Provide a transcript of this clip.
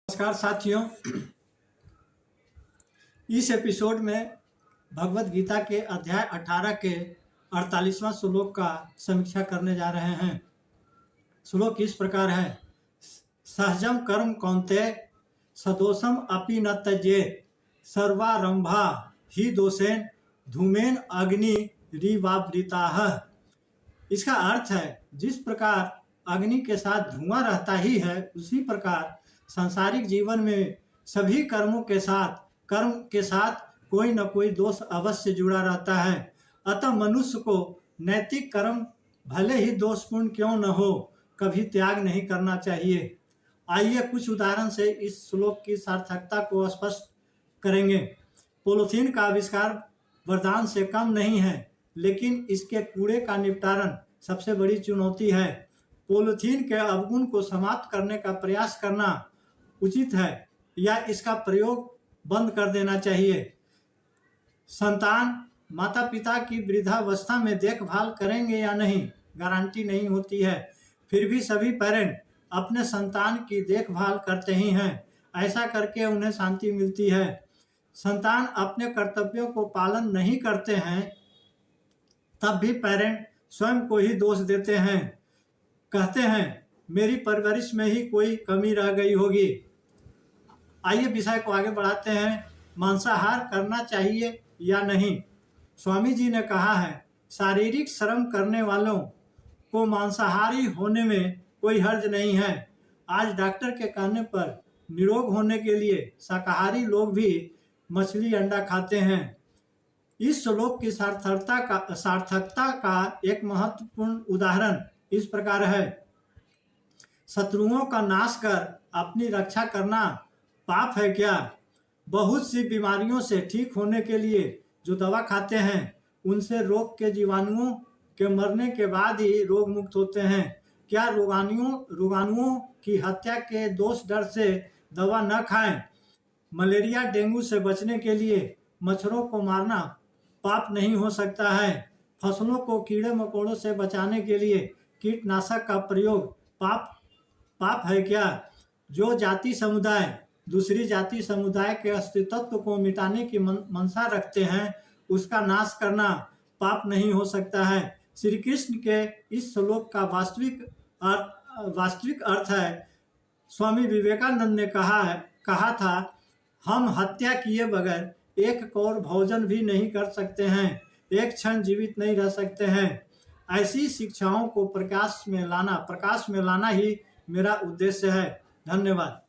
नमस्कार साथियों, इस एपिसोड में भगवत गीता के अध्याय 18 के 48वां श्लोक का समीक्षा करने जा रहे हैं। श्लोक इस प्रकार है। सहजम कर्म कौन्तेय सदोषम अपि न त्यजेत् सर्वारंभा ही दोषेन धूमेन अग्नि रिवावृताः। इसका अर्थ है, जिस प्रकार अग्नि के साथ धुआं रहता ही है, उसी प्रकार सांसारिक जीवन में सभी कर्म के साथ कोई न कोई दोष अवश्य जुड़ा रहता है। अतः मनुष्य को नैतिक कर्म भले ही दोषपूर्ण क्यों न हो, कभी त्याग नहीं करना चाहिए। आइए कुछ उदाहरण से इस श्लोक की सार्थकता को स्पष्ट करेंगे। पॉलीथीन का आविष्कार वरदान से कम नहीं है, लेकिन इसके कूड़े का निपटारण सबसे बड़ी चुनौती है। पॉलीथीन के अवगुण को समाप्त करने का प्रयास करना उचित है या इसका प्रयोग बंद कर देना चाहिए। संतान माता पिता की वृद्धावस्था में देखभाल करेंगे या नहीं, गारंटी नहीं होती है। फिर भी सभी पेरेंट अपने संतान की देखभाल करते ही हैं। ऐसा करके उन्हें शांति मिलती है। संतान अपने कर्तव्यों को पालन नहीं करते हैं, तब भी पेरेंट स्वयं को ही दोष देते हैं। कहते हैं, मेरी परवरिश में ही कोई कमी रह गई होगी। आइए विषय को आगे बढ़ाते हैं। मांसाहार करना चाहिए या नहीं। स्वामी जी ने कहा है, शारीरिक श्रम करने वालों को मांसाहारी होने में कोई हर्ज नहीं है। आज डॉक्टर के कहने पर निरोग होने के लिए शाकाहारी लोग भी मछली अंडा खाते हैं। इस श्लोक की सार्थकता का एक महत्वपूर्ण उदाहरण इस प्रकार है। शत्रुओं का नाश कर अपनी रक्षा करना पाप है क्या? बहुत सी बीमारियों से ठीक होने के लिए जो दवा खाते हैं, उनसे रोग के जीवाणुओं के मरने के बाद ही रोग मुक्त होते हैं। क्या रोगाणुओं की हत्या के दोष डर से दवा न खाएं? मलेरिया डेंगू से बचने के लिए मच्छरों को मारना पाप नहीं हो सकता है। फसलों को कीड़े मकोड़ों से बचाने के लिए कीटनाशक का प्रयोग पाप है क्या? जो जाति समुदाय दूसरी जाति समुदाय के अस्तित्व को मिटाने की मंशा रखते हैं, उसका नाश करना पाप नहीं हो सकता है। श्री कृष्ण के इस श्लोक का वास्तविक अर्थ है, स्वामी विवेकानंद ने कहा था, हम हत्या किए बगैर एक कौर भोजन भी नहीं कर सकते हैं, एक क्षण जीवित नहीं रह सकते हैं। ऐसी शिक्षाओं को प्रकाश में लाना ही मेरा उद्देश्य है। धन्यवाद।